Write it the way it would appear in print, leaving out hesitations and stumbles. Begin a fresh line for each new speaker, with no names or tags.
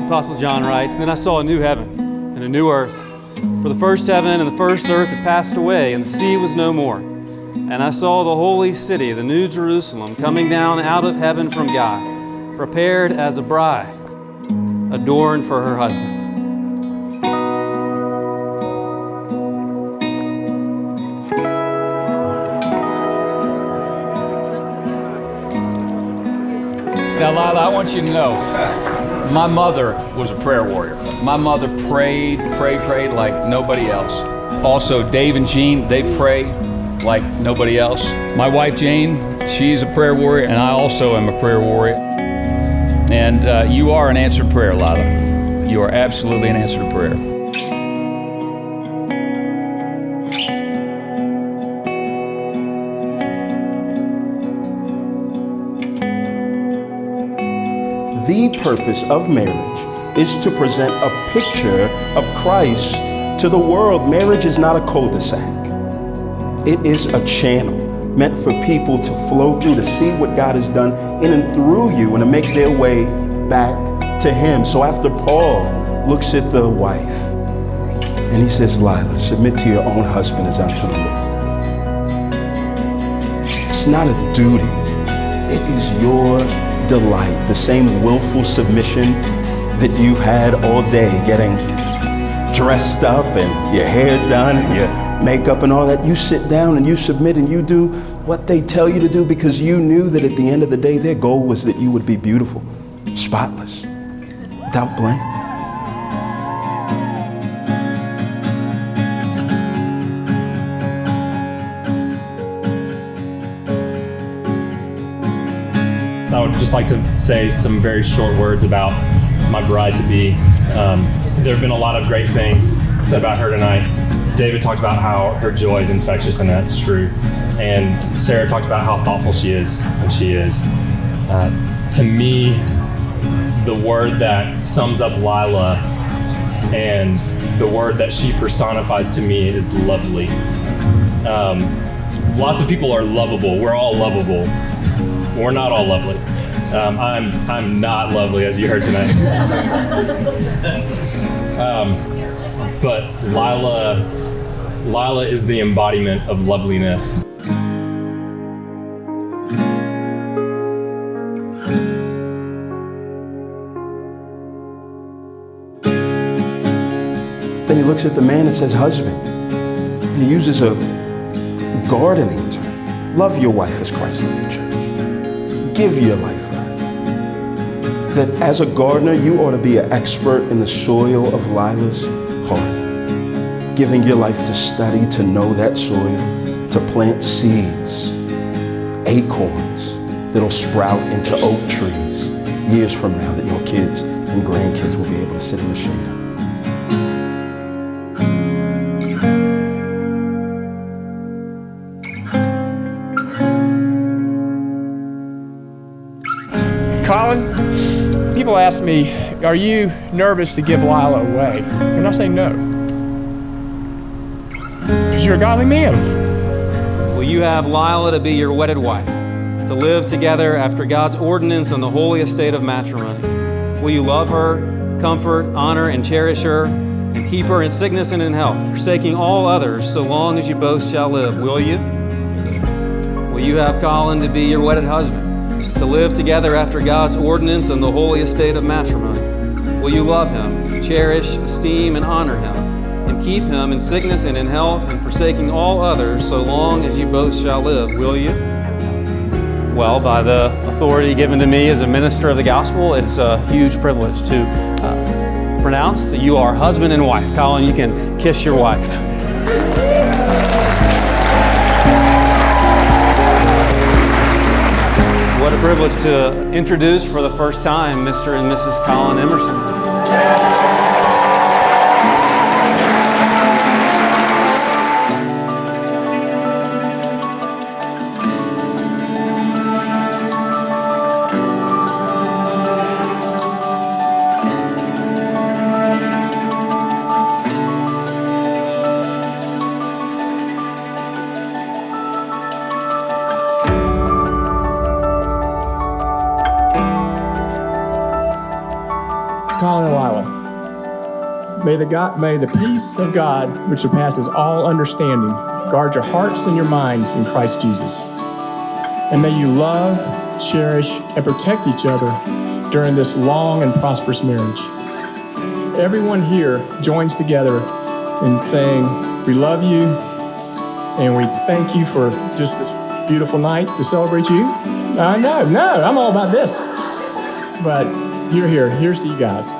Apostle John writes, "Then I saw a new heaven and a new earth. For the first heaven and the first earth had passed away, and the sea was no more. And I saw the holy city, the new Jerusalem, coming down out of heaven from God, prepared as a bride, adorned for her husband."
Now, Lila, I want you to know, my mother was a prayer warrior. My mother prayed like nobody else. Also, Dave and Jean, they pray like nobody else. My wife, Jane, she's a prayer warrior, and I also am a prayer warrior. And you are an answered prayer, Lila. You are absolutely an answered prayer.
The purpose of marriage is to present a picture of Christ to the world. Marriage is not a cul-de-sac. It is a channel meant for people to flow through, to see what God has done in and through you, and to make their way back to Him. So after Paul looks at the wife and he says, "Lila, submit to your own husband as unto the Lord." It's not a duty. It is your delight, the same willful submission that you've had all day, getting dressed up and your hair done and your makeup and all that. You sit down and you submit and you do what they tell you to do, because you knew that at the end of the day, their goal was that you would be beautiful, spotless, without blame.
I would just like to say some very short words about my bride-to-be. There have been a lot of great things said about her tonight. David talked about how her joy is infectious, and that's true. And Sarah talked about how thoughtful she is, and she is. To me, the word that sums up Lila and the word that she personifies to me is lovely. Lots of people are lovable. We're all lovable. We're not all lovely. I'm not lovely, as you heard tonight. But Lila is the embodiment of loveliness.
Then he looks at the man and says, "Husband." And he uses a gardening term. Love your wife as Christ loved the church. Give your life for her. That as a gardener, you ought to be an expert in the soil of Lila's heart. Giving your life to study, to know that soil, to plant seeds, acorns that'll sprout into oak trees years from now, that your kids and grandkids will be able to sit in the shade of.
Colin, people ask me, "Are you nervous to give Lila away?" And I say no. Because you're a godly man.
Will you have Lila to be your wedded wife, to live together after God's ordinance in the holy estate of matrimony? Will you love her, comfort, honor, and cherish her, and keep her in sickness and in health, forsaking all others so long as you both shall live? Will you? Will you have Colin to be your wedded husband, to live together after God's ordinance in the holy estate of matrimony? Will you love him, cherish, esteem, and honor him, and keep him in sickness and in health, and forsaking all others so long as you both shall live? Will you? Well, by the authority given to me as a minister of the gospel, it's a huge privilege to pronounce that you are husband and wife. Colin, you can kiss your wife. What a privilege to introduce for the first time Mr. and Mrs. Colin Emerson.
Colin and Lila, may the peace of God, which surpasses all understanding, guard your hearts and your minds in Christ Jesus. And may you love, cherish, and protect each other during this long and prosperous marriage. Everyone here joins together in saying, we love you, and we thank you for just this beautiful night to celebrate you. No, I'm all about this. But you're here. Here's to you guys.